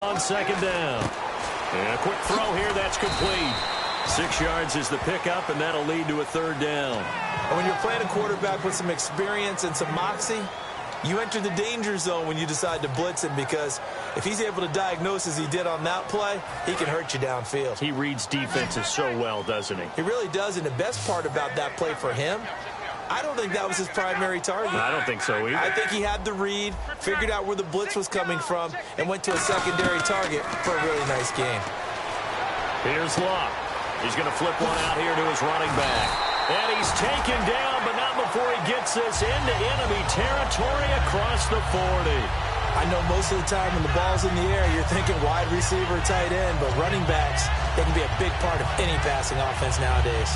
On second down. And a quick throw here, that's complete. 6 yards is the pickup, and that'll lead to a third down. And when you're playing a quarterback with some experience and some moxie, you enter the danger zone when you decide to blitz him, because if he's able to diagnose as he did on that play, he can hurt you downfield. He reads defenses so well, doesn't he? He really does, and the best part about that play for him, I don't think that was his primary target. I don't think so either. I think he had the read, figured out where the blitz was coming from, and went to a secondary target for a really nice game. Here's Luck. He's going to flip one out here to his running back. And he's taken down, but not before he gets this into enemy territory across the 40. I know most of the time when the ball's in the air, you're thinking wide receiver, tight end, but running backs, they can be a big part of any passing offense nowadays.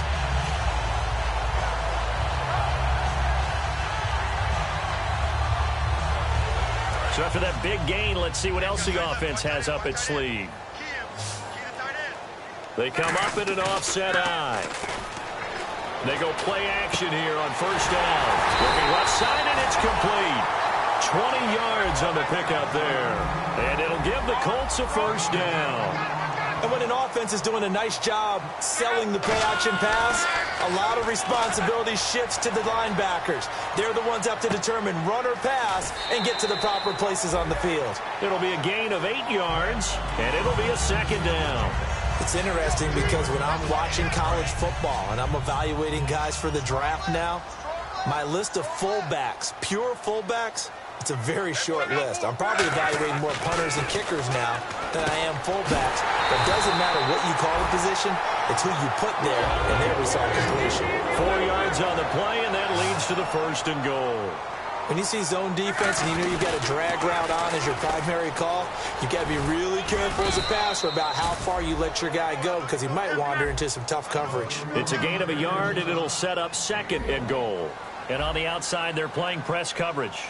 So after that big gain, let's see what else the offense has up its sleeve. They come up in an offset eye. They go play action here on first down. Looking left side, and it's complete. 20 yards on the pickup there. And it'll give the Colts a first down. And when an offense is doing a nice job selling the play-action pass, a lot of responsibility shifts to the linebackers. They're the ones that have to determine run or pass and get to the proper places on the field. It'll be a gain of 8 yards, and it'll be a second down. It's interesting because when I'm watching college football and I'm evaluating guys for the draft now, my list of fullbacks, pure fullbacks, it's a very short list. I'm probably evaluating more punters and kickers now than I am fullbacks. But it doesn't matter what you call the position. It's who you put there, and there we saw completion. 4 yards on the play, and that leads to the first and goal. When you see zone defense and you know you've got a drag route on as your primary call, you've got to be really careful as a passer about how far you let your guy go, because he might wander into some tough coverage. It's a gain of a yard, and it'll set up second and goal. And on the outside, they're playing press coverage.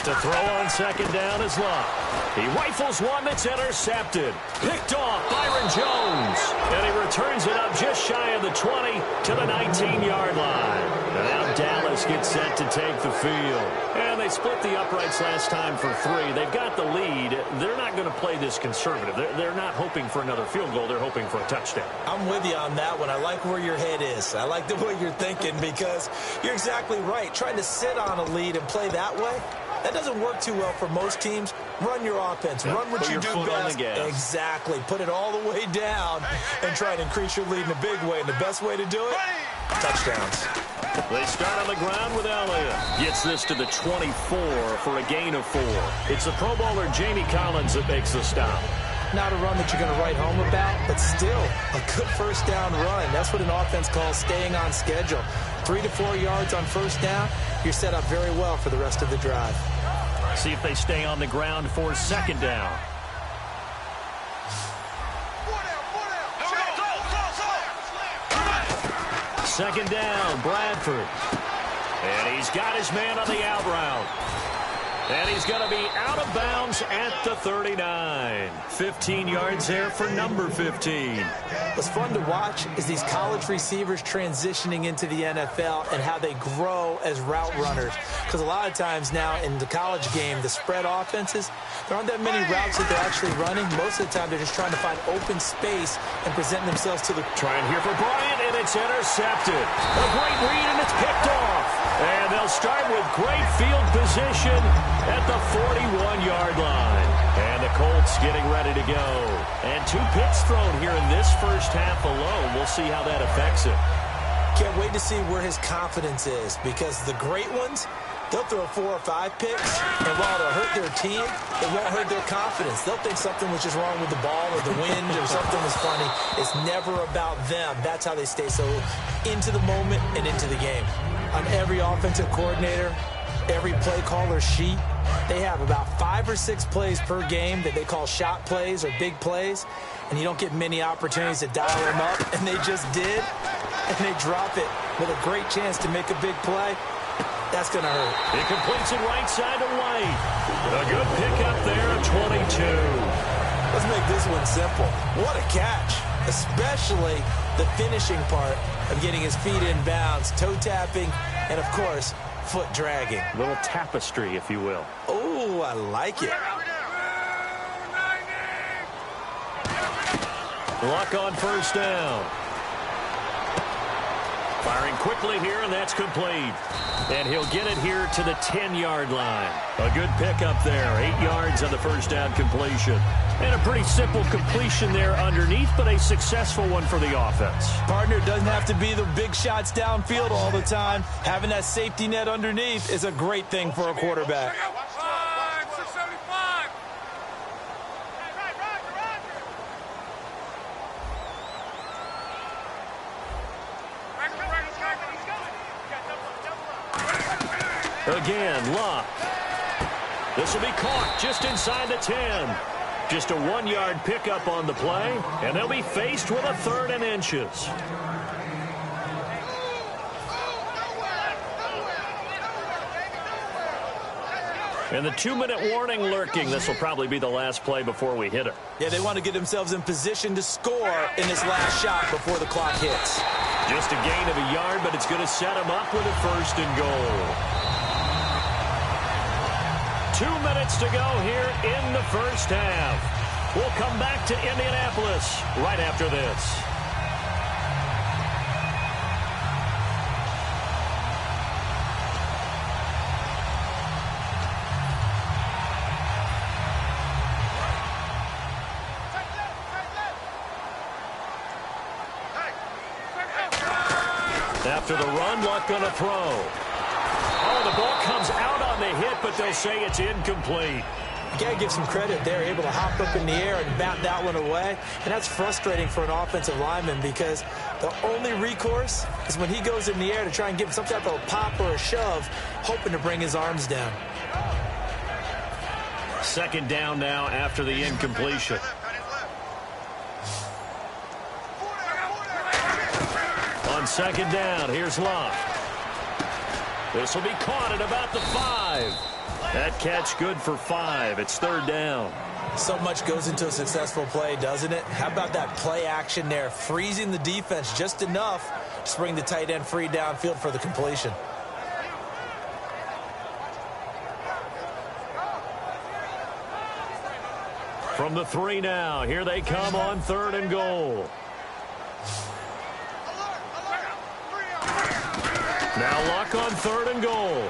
To throw on second down is Luck. He rifles one that's intercepted. Picked off Byron Jones. And he returns it up just shy of the 20 to the 19-yard line. And now Dallas gets set to take the field. And they split the uprights last time for 3. They've got the lead. They're not going to play this conservative. They're not hoping for another field goal. They're hoping for a touchdown. I'm with you on that one. I like where your head is. I like the way you're thinking, because you're exactly right. Trying to sit on a lead and play that way, that doesn't work too well for most teams. Run your offense. Run what you do best. Exactly. Put it all the way down and try and increase your lead in a big way. And the best way to do it, touchdowns. They start on the ground with Elliott. Gets this to the 24 for a gain of 4. It's the Pro Bowler Jamie Collins that makes the stop. Not a run that you're going to write home about, but still a good first down run. That's what an offense calls staying on schedule. 3 to 4 yards on first down, you're set up very well for the rest of the drive. See if they stay on the ground for second down. Second down, Bradford. And he's got his man on the out route. And he's going to be out of bounds at the 39. 15 yards there for number 15. What's fun to watch is these college receivers transitioning into the NFL and how they grow as route runners. Because a lot of times now in the college game, the spread offenses, there aren't that many routes that they're actually running. Most of the time, they're just trying to find open space and present themselves to the... Trying here for Bryant, and it's intercepted. A great read, and it's picked off. And they'll start with great field position at the 41-yard line. And the Colts getting ready to go. And 2 picks thrown here in this first half alone. We'll see how that affects it. Can't wait to see where his confidence is, because the great ones, they'll throw 4 or 5 picks, and while it'll hurt their team, it won't hurt their confidence. They'll think something was just wrong with the ball or the wind or something was funny. It's never about them. That's how they stay so into the moment and into the game. On every offensive coordinator, every play caller sheet, they have about 5 or 6 plays per game that they call shot plays or big plays, and you don't get many opportunities to dial them up, and they just did, and they drop it with a great chance to make a big play. That's going to hurt. It completes it right side to White. A good pickup there, 22. Let's make this one simple. What a catch. especially the finishing part of getting his feet in bounds, toe tapping, and, of course, foot dragging. Little tapestry, if you will. Oh, I like it. Luck on first down. Firing quickly here, and that's complete. And he'll get it here to the 10-yard line. A good pickup there. 8 yards on the first down completion. And a pretty simple completion there underneath, but a successful one for the offense. Partner, doesn't have to be the big shots downfield all the time. Having that safety net underneath is a great thing for a quarterback. Again, Luck. This will be caught just inside the 10. Just a 1-yard pickup on the play, and they'll be faced with a 3rd and inches. And the 2-minute warning lurking. This will probably be the last play before we hit it. Yeah, they want to get themselves in position to score in this last shot before the clock hits. Just a gain of a yard, but it's going to set them up with a 1st and goal. 2 minutes to go here in the first half. We'll come back to Indianapolis right after this. After the run, Luck going to throw. Oh, the ball comes out on the hit, but they'll say it's incomplete. You got to give some credit there, able to hop up in the air and bat that one away. And that's frustrating for an offensive lineman because the only recourse is when he goes in the air to try and give some type of a pop or a shove, hoping to bring his arms down. 2nd down now after the incompletion. On 2nd down, here's Luck. This will be caught at about the 5. That catch good for 5. It's 3rd down. So much goes into a successful play, doesn't it? How about that play action there, freezing the defense just enough to bring the tight end free downfield for the completion. From the 3 now, here they come on 3rd and goal. Now Luck on 3rd and goal.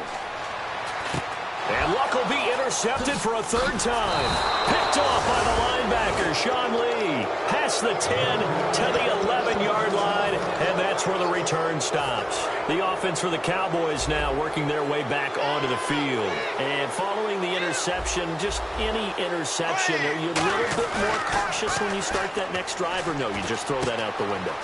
And Luck will be intercepted for a 3rd time. Picked off by the linebacker, Sean Lee. Past the 10 to the 11-yard line, and that's where the return stops. The offense for the Cowboys now working their way back onto the field. And following the interception, just any interception, are you a little bit more cautious when you start that next drive, or no, you just throw that out the window?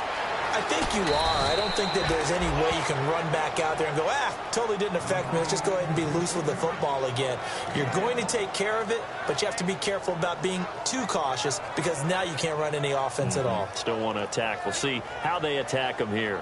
I think you are. I don't think that there's any way you can run back out there and go, totally didn't affect me. Let's just go ahead and be loose with the football again. You're going to take care of it, but you have to be careful about being too cautious because now you can't run any offense at all. Still want to attack. We'll see how they attack them here.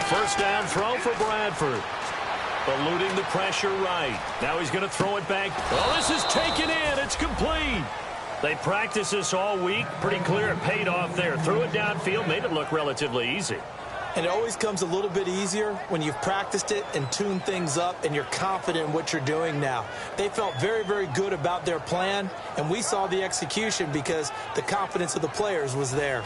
First down throw for Bradford. Eluding the pressure right. Now he's going to throw it back. Well, this is taken in. It's complete. They practiced this all week. Pretty clear it paid off there. Threw it downfield, made it look relatively easy. And it always comes a little bit easier when you've practiced it and tuned things up and you're confident in what you're doing now. They felt very, very good about their plan, and we saw the execution because the confidence of the players was there.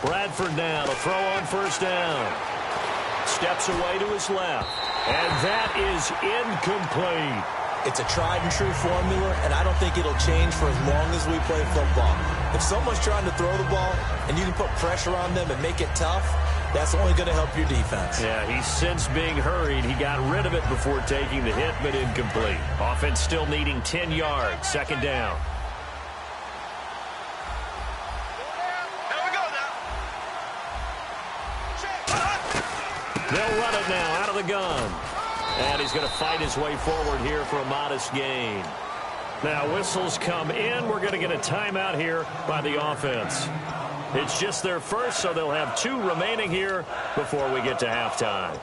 Bradford now to throw on first down. Steps away to his left. And that is incomplete. It's a tried-and-true formula, and I don't think it'll change for as long as we play football. If someone's trying to throw the ball and you can put pressure on them and make it tough, that's only going to help your defense. Yeah, he's since being hurried. He got rid of it before taking the hit, but incomplete. Offense still needing 10 yards. 2nd down. They'll run it now out of the gun. And he's going to fight his way forward here for a modest gain. Now whistles come in. We're going to get a timeout here by the offense. It's just their first, so they'll have 2 remaining here before we get to halftime.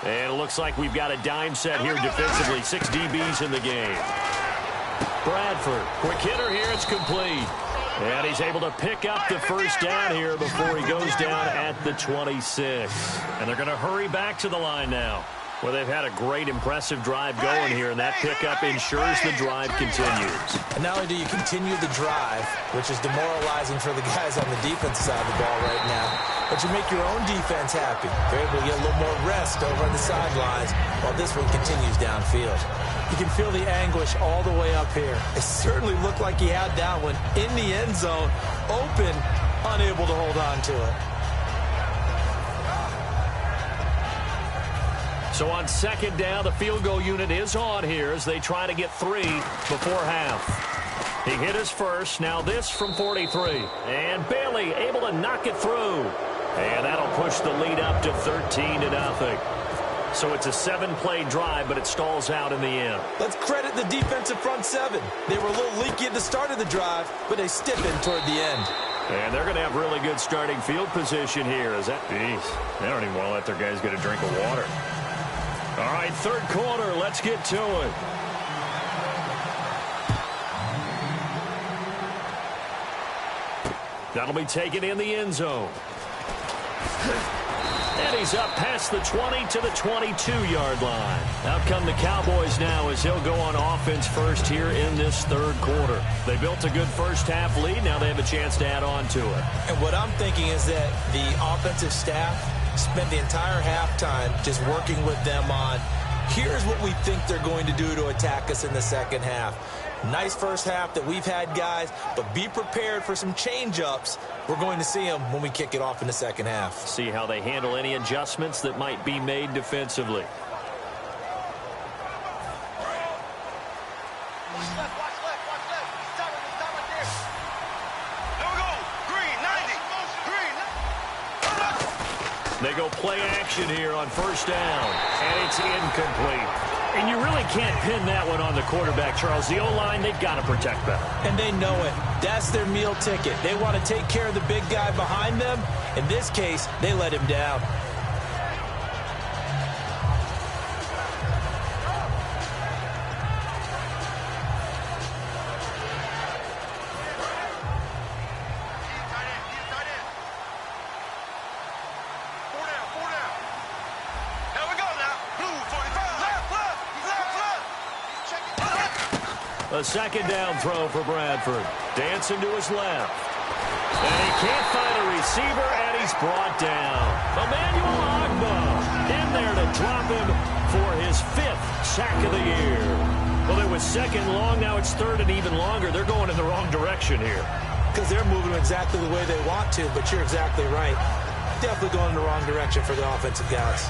And it looks like we've got a dime set here defensively. 6 DBs in the game. Bradford, quick hitter here. It's complete. And he's able to pick up the first down here before he goes down at the 26. And they're going to hurry back to the line now. Well, they've had a great, impressive drive going here, and that pickup ensures the drive continues. And not only do you continue the drive, which is demoralizing for the guys on the defensive side of the ball right now, but you make your own defense happy. They're able to get a little more rest over on the sidelines while this one continues downfield. You can feel the anguish all the way up here. It certainly looked like he had that one in the end zone, open, unable to hold on to it. So on second down, the field goal unit is on here as they try to get 3 before half. He hit his first. Now this from 43. And Bailey able to knock it through. And that'll push the lead up to 13-0. So it's a 7-play drive, but it stalls out in the end. Let's credit the defensive front 7. They were a little leaky at the start of the drive, but they stiffened toward the end. And they're going to have really good starting field position here. Is that? Jeez, they don't even want to let their guys get a drink of water. All right, third quarter, let's get to it. That'll be taken in the end zone. And he's up past the 20 to the 22-yard line. Out come the Cowboys now as they'll go on offense first here in this third quarter. They built a good first-half lead. Now they have a chance to add on to it. And what I'm thinking is that the offensive staff spent the entire halftime just working with them on, here's what we think they're going to do to attack us in the second half. Nice first half that we've had, guys, but be prepared for some change-ups. We're going to see them when we kick it off in the second half. See how they handle any adjustments that might be made defensively. They go play action here on first down, and it's incomplete. And you really can't pin that one on the quarterback, Charles. The O-line, they've got to protect that. And they know it. That's their meal ticket. They want to take care of the big guy behind them. In this case, they let him down. A second down throw for Bradford. Dancing to his left. And he can't find a receiver, and he's brought down. Emmanuel Agba in there to drop him for his 5th sack of the year. Well, it was second long. Now it's third and even longer. They're going in the wrong direction here. Because they're moving exactly the way they want to, but you're exactly right. Definitely going in the wrong direction for the offensive guys.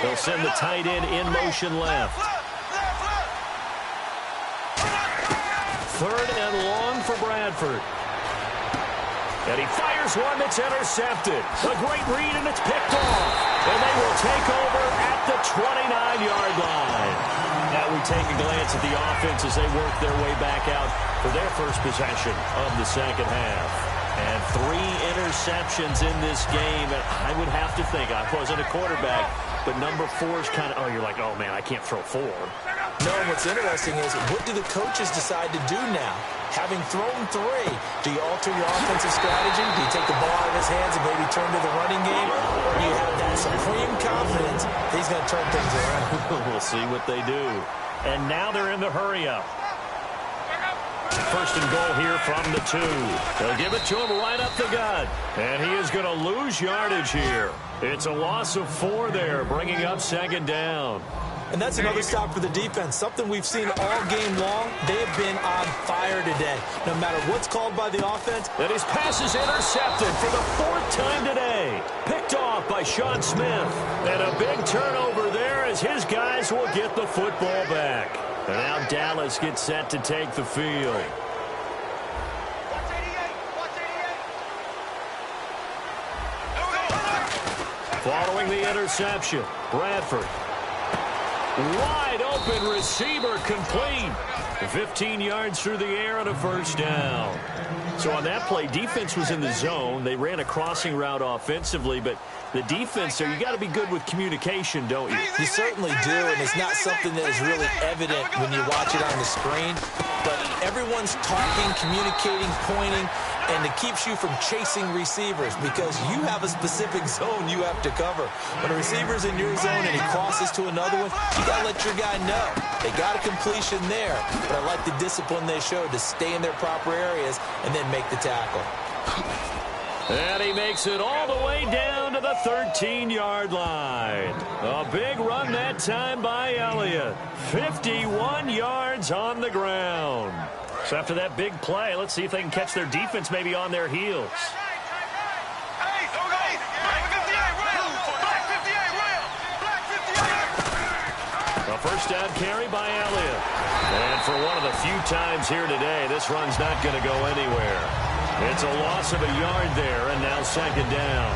They'll send the tight end in motion left. Third and long for Bradford. And he fires one that's intercepted. A great read, and it's picked off. And they will take over at the 29-yard line. Now we take a glance at the offense as they work their way back out for their first possession of the second half. And 3 interceptions in this game. And I would have to think, I wasn't a quarterback, but number 4 is kind of, oh, you're like, oh, man, I can't throw 4. No, what's interesting is, what do the coaches decide to do now? Having thrown 3, do you alter your offensive strategy? Do you take the ball out of his hands and maybe turn to the running game? Or do you have that supreme confidence that he's going to turn things around? We'll see what they do. And now they're in the hurry-up. First and goal here from the 2. They'll give it to him right up the gut. And he is going to lose yardage here. It's a loss of 4 there, bringing up second down. And that's another stop for the defense. Something we've seen all game long. They have been on fire today. No matter what's called by the offense. And his pass is intercepted for the 4th time today. right. Picked off by Sean Smith. And a big turnover there as his guys will get the football back. And now Dallas gets set to take the field. Following the interception, Bradford. Wide open receiver complete. 15 yards through the air and a first down. So on that play, defense was in the zone. They ran a crossing route offensively, but the defense there, you got to be good with communication, don't you? You certainly do, and it's not something that is really evident when you watch it on the screen. But everyone's talking, communicating, pointing, and it keeps you from chasing receivers because you have a specific zone you have to cover. When a receiver's in your zone and he crosses to another one, you got to let your guy know. They got a completion there, but I like the discipline they showed to stay in their proper areas and then make the tackle. And he makes it all the way down to the 13-yard line. A big run that time by Elliott. 51 yards on the ground. So after that big play, let's see if they can catch their defense maybe on their heels. A first down carry by Elliott. And for one of the few times here today, this run's not going to go anywhere. It's a loss of a yard there, and now second down.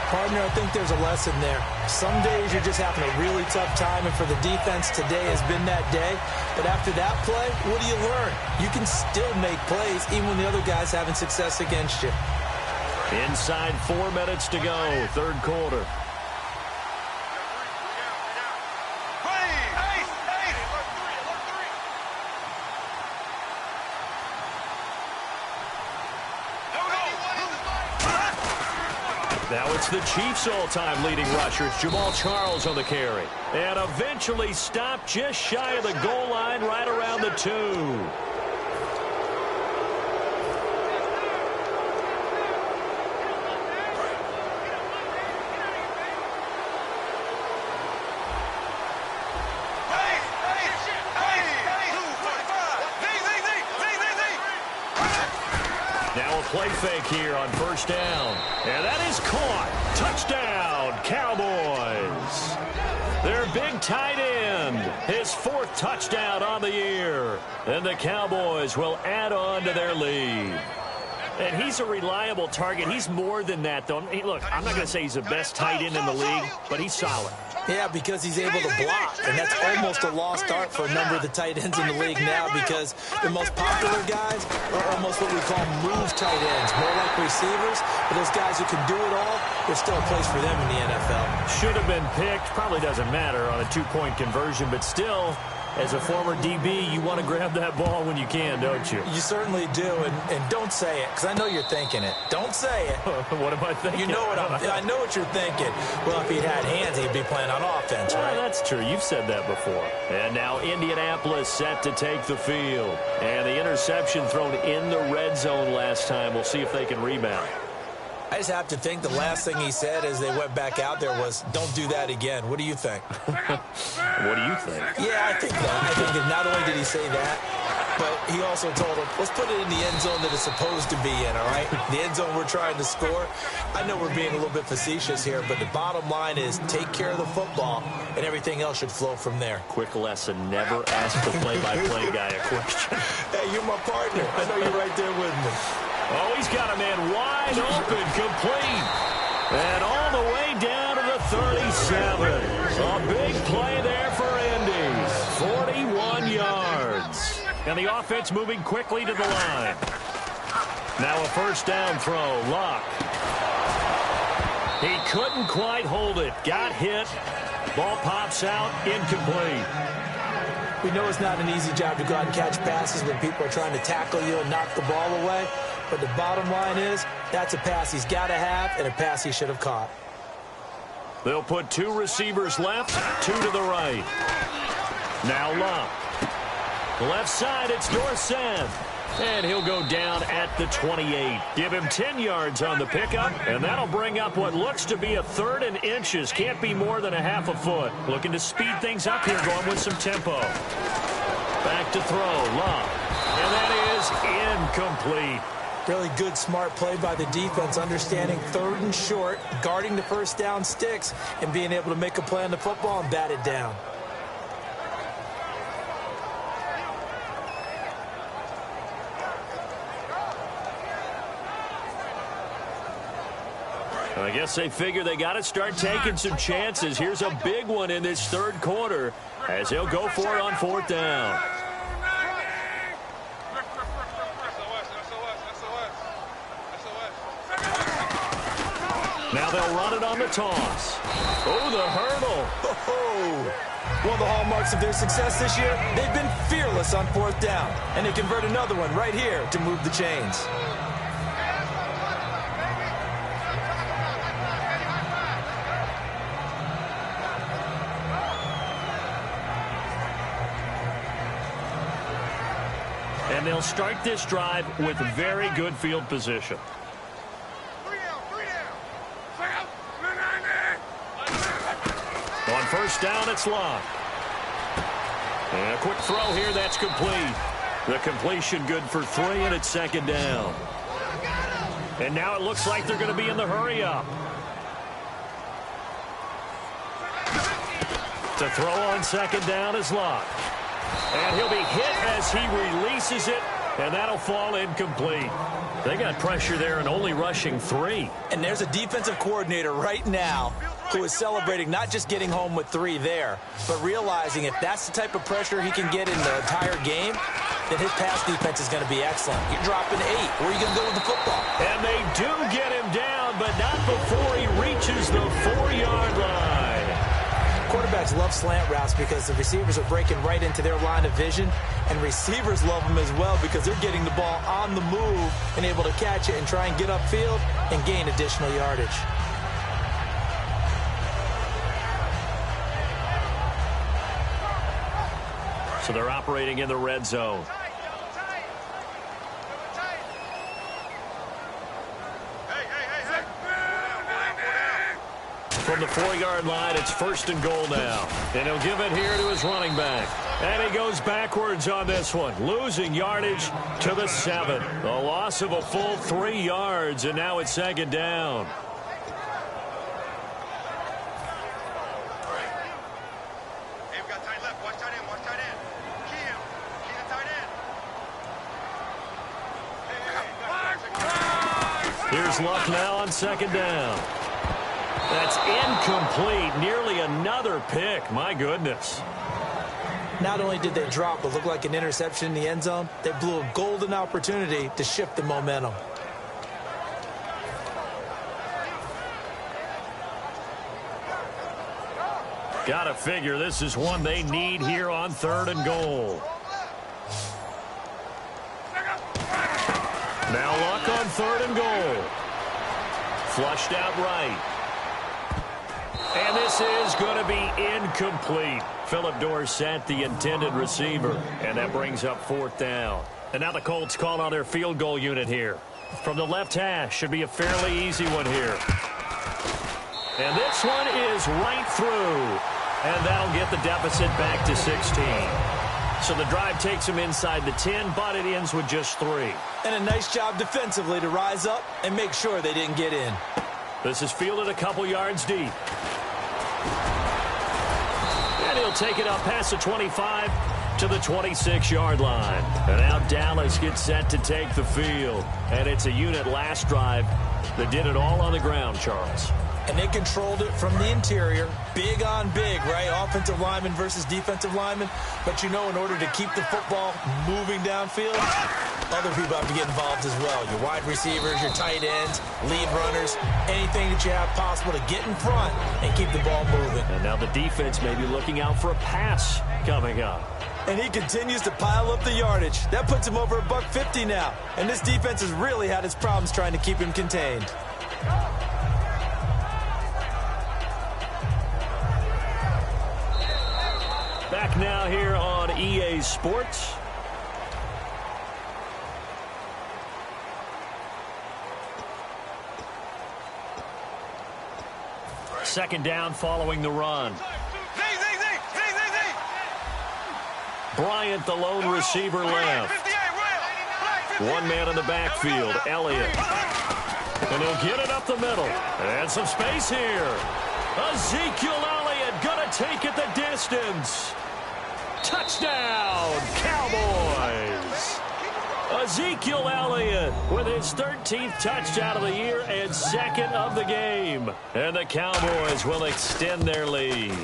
Partner, I think there's a lesson there. Some days you're just having a really tough time, and for the defense, today has been that day. But after that play, what do you learn? You can still make plays even when the other guy's having success against you. Inside 4 minutes to go, third quarter. Now it's the Chiefs' all-time leading rusher. It's Jamal Charles on the carry. And eventually stopped just shy of the goal line right around the 2. Now a play fake here on first down. And that is caught. Touchdown, Cowboys. Their big tight end. His 4th touchdown on the year. And the Cowboys will add on to their lead. And he's a reliable target. He's more than that, though. Look, I'm not going to say he's the best tight end in the league, but he's solid. Yeah, because he's able to block, and that's almost a lost art for a number of the tight ends in the league now because the most popular guys are almost what we call move tight ends, more like receivers, but those guys who can do it all, there's still a place for them in the NFL. Should have been picked, probably doesn't matter on a 2-point conversion, but still, as a former DB, you want to grab that ball when you can, don't you? You certainly do, and don't say it, because I know you're thinking it. Don't say it. What am I thinking? You know what I know what you're thinking. Well, if he'd had hands, he'd be playing on offense, right? That's true. You've said that before. And now Indianapolis set to take the field. And the interception thrown in the red zone last time. We'll see if they can rebound. I just have to think the last thing he said as they went back out there was, don't do that again. What do you think? What do you think? Yeah, I think that. I think that not only did he say that, but he also told him, let's put it in the end zone that it's supposed to be in, all right? The end zone we're trying to score. I know we're being a little bit facetious here, but the bottom line is take care of the football, and everything else should flow from there. Quick lesson, never ask the play-by-play guy a question. Hey, you're my partner. I know you're right there with me. Oh, he's got a man wide open, complete. And all the way down to the 37. A big play there for Indy. 41 yards. And the offense moving quickly to the line. Now a first down throw, Locke. He couldn't quite hold it. Got hit. Ball pops out, incomplete. We know it's not an easy job to go out and catch passes when people are trying to tackle you and knock the ball away. But the bottom line is, that's a pass he's got to have and a pass he should have caught. They'll put 2 receivers left, 2 to the right. Now Locke. Left side, it's Dorsett. And he'll go down at the 28. Give him 10 yards on the pickup, and that'll bring up what looks to be a 3rd and inches. Can't be more than a half a foot. Looking to speed things up here, going with some tempo. Back to throw, Locke. And that is incomplete. Really good, smart play by the defense, understanding third and short, guarding the first down sticks, and being able to make a play on the football and bat it down. I guess they figure they got to start taking some chances. Here's a big one in this third quarter as they'll go for it on fourth down. Now they'll run it on the toss. Oh, the hurdle. One of the hallmarks of their success this year, they've been fearless on fourth down. And they convert another one right here to move the chains. And they'll start this drive with very good field position. On first down, it's Locke. And a quick throw here, that's complete. The completion good for 3, and it's second down. And now it looks like they're going to be in the hurry up. To throw on second down is Locke. And he'll be hit as he releases it, and that'll fall incomplete. They got pressure there and only rushing 3. And there's a defensive coordinator right now who is celebrating not just getting home with 3 there, but realizing if that's the type of pressure he can get in the entire game, then his pass defense is going to be excellent. You're dropping 8. Where are you going to go with the football? And they do get him down, but not before he reaches the 4-yard line. Quarterbacks love slant routes because the receivers are breaking right into their line of vision, and receivers love them as well because they're getting the ball on the move and able to catch it and try and get upfield and gain additional yardage. So they're operating in the red zone. From the 4-yard line, it's first and goal now. And he'll give it here to his running back. And he goes backwards on this one, losing yardage to the 7. A loss of a full 3 yards, and now it's second down. Here's Luck now on second down. That's incomplete. Nearly another pick. My goodness. Not only did they drop what looked like an interception in the end zone, they blew a golden opportunity to shift the momentum. Gotta figure this is one they need here on third and goal. Now Luck on third and goal. Flushed out right. And this is going to be incomplete. Philip Dorsett, the intended receiver. And that brings up fourth down. And now the Colts call on their field goal unit here. From the left hash, should be a fairly easy one here. And this one is right through. And that'll get the deficit back to 16. So the drive takes them inside the 10, but it ends with just 3. And a nice job defensively to rise up and make sure they didn't get in. This is fielded a couple yards deep. And he'll take it up past the 25 to the 26-yard line. And now Dallas gets set to take the field. And it's a unit last drive that did it all on the ground, Charles. And they controlled it from the interior. Big on big, right? Offensive lineman versus defensive lineman. But you know, in order to keep the football moving downfield, other people have to get involved as well. Your wide receivers, your tight ends, lead runners, anything that you have possible to get in front and keep the ball moving. And now the defense may be looking out for a pass coming up. And he continues to pile up the yardage. That puts him over $150 now. And this defense has really had its problems trying to keep him contained. Back now here on EA Sports. Second down following the run. Bryant, the lone receiver, left. One man in the backfield, Elliott. And he'll get it up the middle. And some space here. Ezekiel Elliott going to take it the distance. Touchdown, Cowboys. Ezekiel Elliott with his 13th touchdown of the year and second of the game. And the Cowboys will extend their lead.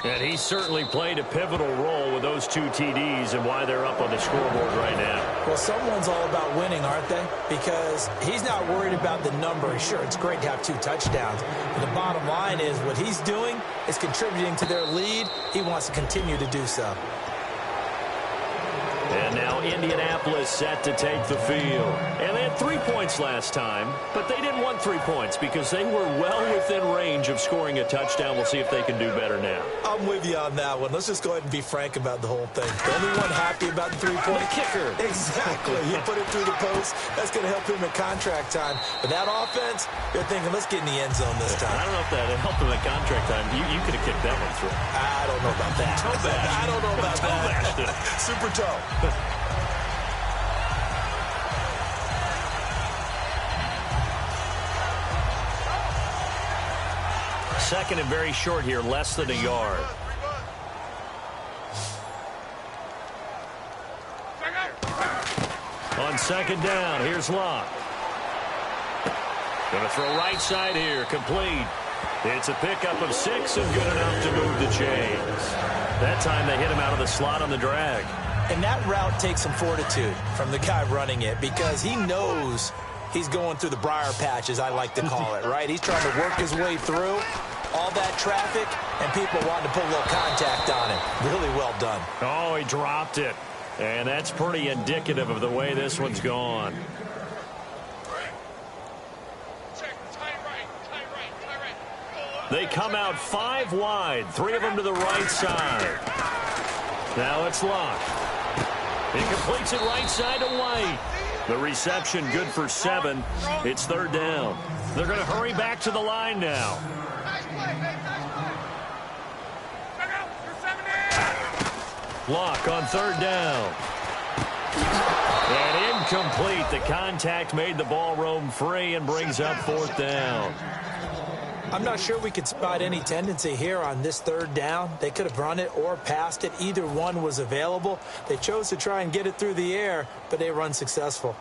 And he certainly played a pivotal role with those 2 TDs and why they're up on the scoreboard right now. Well, someone's all about winning, aren't they? Because he's not worried about the number. Sure, it's great to have 2 touchdowns. But the bottom line is what he's doing is contributing to their lead. He wants to continue to do so. And now Indianapolis set to take the field. And they had 3 points last time, but they didn't want 3 points because they were well within range of scoring a touchdown. We'll see if they can do better now. I'm with you on that one. Let's just go ahead and be frank about the whole thing. The only one happy about the 3-point kicker. Exactly. You put it through the post. That's going to help him at contract time. But that offense, they're thinking, let's get in the end zone this time. I don't know if that helped him at contract time. You could have kicked that one through. I don't know about that. Toe bashed. I don't know about that. Super toe. Second and very short here, less than a yard. On second down, here's Locke. Going to throw right side here, complete. It's a pickup of 6 and good enough to move the chains. That time they hit him out of the slot on the drag. And that route takes some fortitude from the guy running it because he knows he's going through the briar patch, as I like to call it, right? He's trying to work his way through all that traffic, and people wanting to put a little contact on him. Really well done. Oh, he dropped it. And that's pretty indicative of the way this one's gone. They come out 5 wide, 3 of them to the right side. Now it's Locke. He completes it right side to White. The reception good for 7. It's third down. They're going to hurry back to the line now. Locke on third down. And incomplete. The contact made the ball roam free and brings up fourth down. I'm not sure we could spot any tendency here on this third down. They could have run it or passed it. Either one was available. They chose to try and get it through the air, but they were unsuccessful.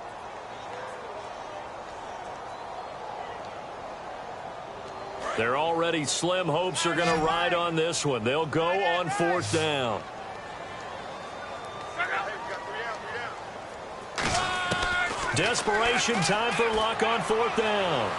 Their already slim hopes are going to ride on this one. They'll go on fourth down. Desperation time for Luck on fourth down.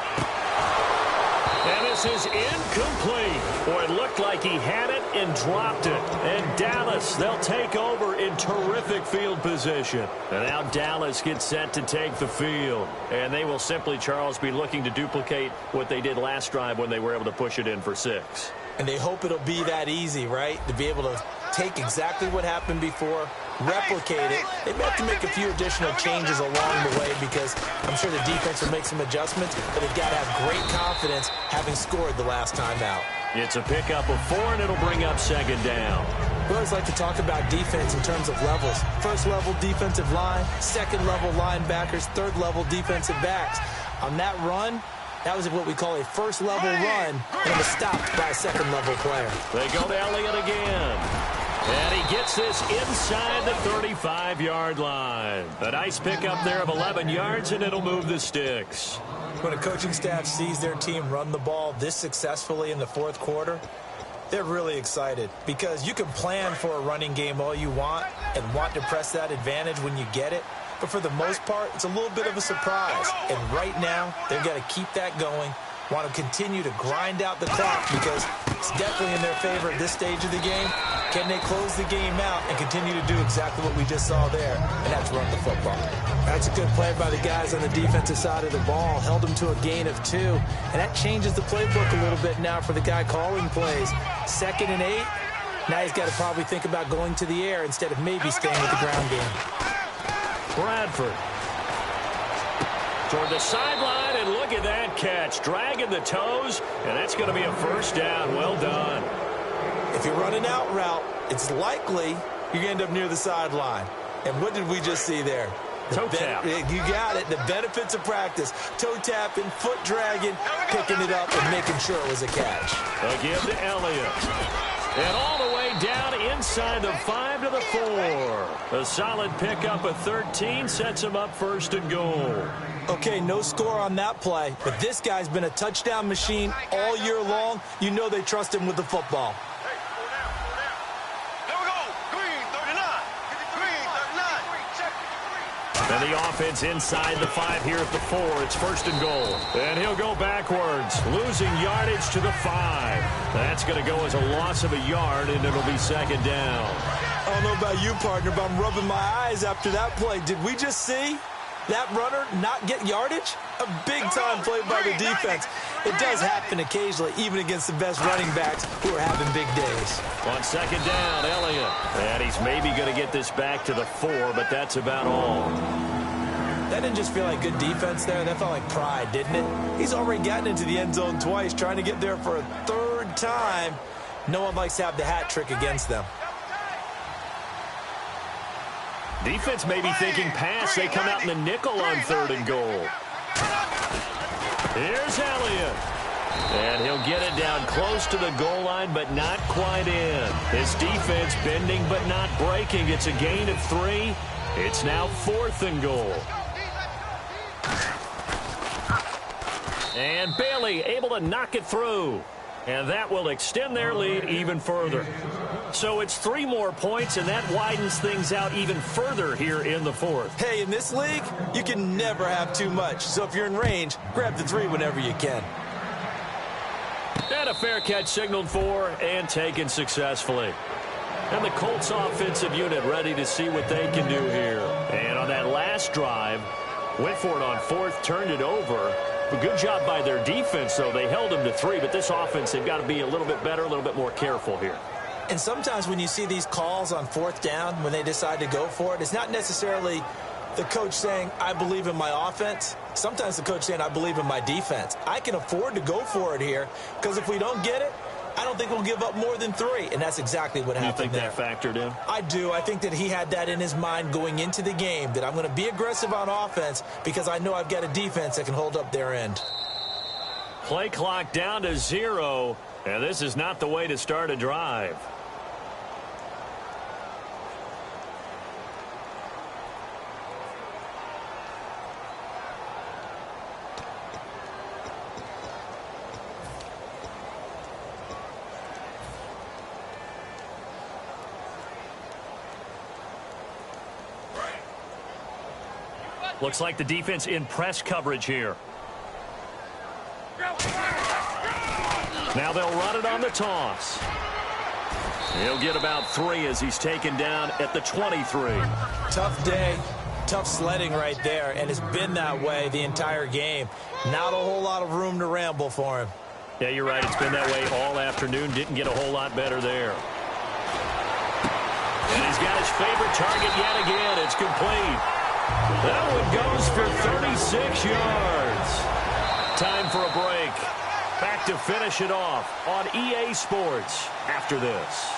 And this is incomplete. Boy, it looked like he had it and dropped it. And Dallas, they'll take over in terrific field position. And now Dallas gets set to take the field. And they will simply, Charles, be looking to duplicate what they did last drive when they were able to push it in for 6. And they hope it'll be that easy, right? To be able to take exactly what happened before, replicate it. They may have to make a few additional changes along the way because I'm sure the defense will make some adjustments, but they've got to have great confidence having scored the last time out. It's a pickup of 4, and it'll bring up second down. We always like to talk about defense in terms of levels. First level defensive line, second level linebackers, third level defensive backs. On that run, that was what we call a first level run, and it was stopped by a second level player. They go to Elliott again. And he gets this inside the 35-yard line. A nice pickup there of 11 yards, and it'll move the sticks. When a coaching staff sees their team run the ball this successfully in the fourth quarter, they're really excited because you can plan for a running game all you want and want to press that advantage when you get it. But for the most part, it's a little bit of a surprise. And right now, they've got to keep that going, want to continue to grind out the clock because it's definitely in their favor at this stage of the game. Can they close the game out and continue to do exactly what we just saw there, and that's run the football? That's a good play by the guys on the defensive side of the ball. Held them to a gain of 2, and that changes the playbook a little bit now for the guy calling plays. 2nd and 8, now he's got to probably think about going to the air instead of maybe staying with the ground game. Bradford toward the sideline, and look at that catch. Dragging the toes, and that's going to be a first down. Well done. If you run an out route, it's likely you're going to end up near the sideline. And what did we just see there? Toe tap. You got it. The benefits of practice. Toe tapping, foot dragging, picking it up, and making sure it was a catch. A give to Elliott. And all the way down inside the 5 to the 4. A solid pickup of 13 sets him up 1st and goal. Okay, no score on that play, but this guy's been a touchdown machine all year long. You know they trust him with the football. And the offense inside the 5 here at the 4. It's 1st and goal. And he'll go backwards, losing yardage to the 5. That's going to go as a loss of a yard, and it'll be 2nd down. I don't know about you, partner, but I'm rubbing my eyes after that play. Did we just see that runner not get yardage? A big-time play by the defense. It does happen occasionally, even against the best running backs who are having big days. On 2nd down, Elliott. And he's maybe going to get this back to the 4, but that's about all. That didn't just feel like good defense there. That felt like pride, didn't it? He's already gotten into the end zone twice, trying to get there for a 3rd time. No one likes to have the hat trick against them. Defense may be thinking pass. They come out in the nickel on 3rd and goal. Here's Elliott. And he'll get it down close to the goal line, but not quite in. His defense bending but not breaking. It's a gain of 3. It's now 4th and goal. And Bailey able to knock it through. And that will extend their lead even further. So it's 3 more points, and that widens things out even further here in the 4th. Hey, in this league, you can never have too much. So if you're in range, grab the 3 whenever you can. And a fair catch signaled for and taken successfully. And the Colts offensive unit ready to see what they can do here. And on that last drive, went for it on 4th, turned it over. A good job by their defense, though. They held them to 3, but this offense, they've got to be a little bit better, a little bit more careful here. And sometimes when you see these calls on 4th down, when they decide to go for it, it's not necessarily the coach saying, I believe in my offense. Sometimes the coach saying, I believe in my defense. I can afford to go for it here, because if we don't get it, I don't think we'll give up more than 3, and that's exactly what happened there. You think that factored in? I do. I think that he had that in his mind going into the game, that I'm going to be aggressive on offense because I know I've got a defense that can hold up their end. Play clock down to 0, and this is not the way to start a drive. Looks like the defense in press coverage here. Now they'll run it on the toss. He'll get about 3 as he's taken down at the 23. Tough day, tough sledding right there, and it's been that way the entire game. Not a whole lot of room to ramble for him. Yeah, you're right. It's been that way all afternoon. Didn't get a whole lot better there. And he's got his favorite target yet again. It's complete. That one goes for 36 yards. Time for a break. Back to finish it off on EA Sports after this.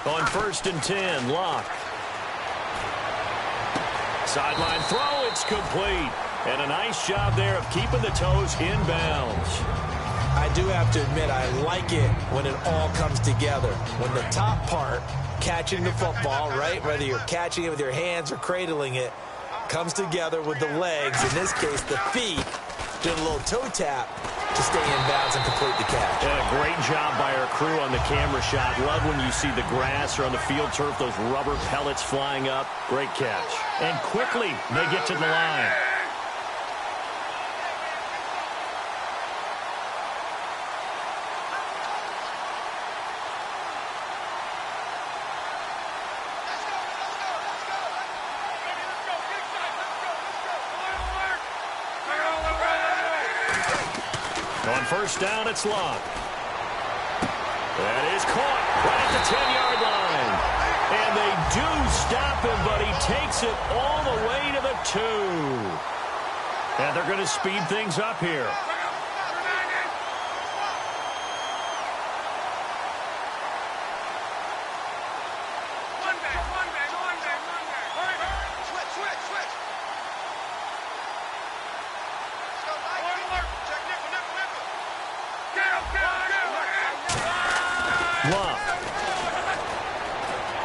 On 1st and 10, Locke. Sideline throw, it's complete. And a nice job there of keeping the toes in bounds. I do have to admit, I like it when it all comes together. When the top part, catching the football, right, whether you're catching it with your hands or cradling it, comes together with the legs, in this case the feet, doing a little toe tap to stay in bounds and complete the catch. Yeah, great job by our crew on the camera shot. Love when you see the grass or on the field turf, those rubber pellets flying up. Great catch. And quickly, they get to the line. first down, it's Love. That is caught right at the 10-yard line. And they do stop him, but he takes it all the way to the 2. And they're going to speed things up here.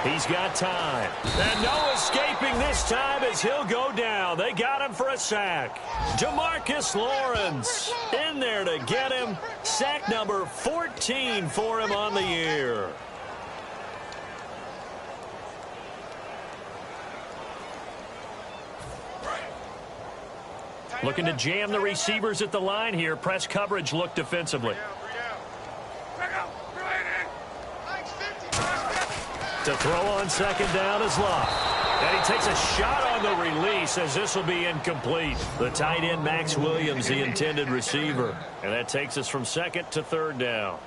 He's got time. And no escaping this time as he'll go down. They got him for a sack. Demarcus Lawrence in there to get him. Sack number 14 for him on the year. Looking to jam the receivers at the line here. Press coverage look defensively. To throw on second down is Love. And he takes a shot on the release as this will be incomplete. The tight end, Max Williams, the intended receiver. And that takes us from second to third down.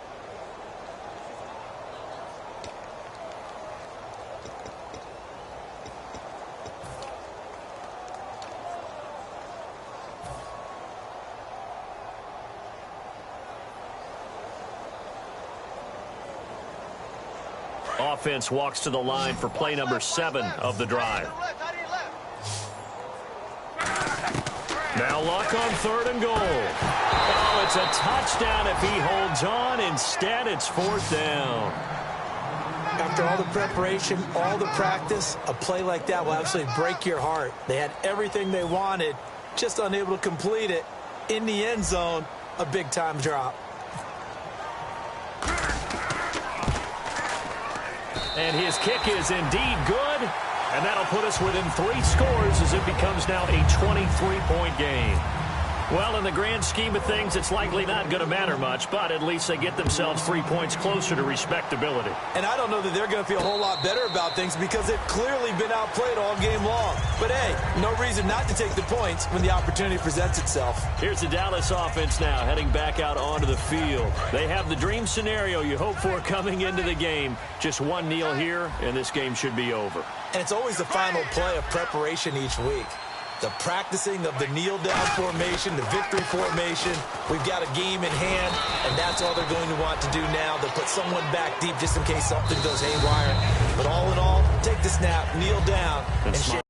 Offense walks to the line for play number 7 of the drive. Now Luck on 3rd and goal. Oh, it's a touchdown if he holds on. Instead, it's 4th down. After all the preparation, all the practice, a play like that will absolutely break your heart. They had everything they wanted, just unable to complete it. In the end zone, a big-time drop. And his kick is indeed good. And that'll put us within 3 scores as it becomes now a 23-point game. Well, in the grand scheme of things, it's likely not going to matter much, but at least they get themselves 3 points closer to respectability. And I don't know that they're going to feel a whole lot better about things because they've clearly been outplayed all game long. But, hey, no reason not to take the points when the opportunity presents itself. Here's the Dallas offense now heading back out onto the field. They have the dream scenario you hope for coming into the game. Just one kneel here, and this game should be over. And it's always the final play of preparation each week. The practicing of the kneel-down formation, the victory formation. We've got a game in hand, and that's all they're going to want to do now. They'll put someone back deep just in case something goes haywire. But all in all, take the snap, kneel down, and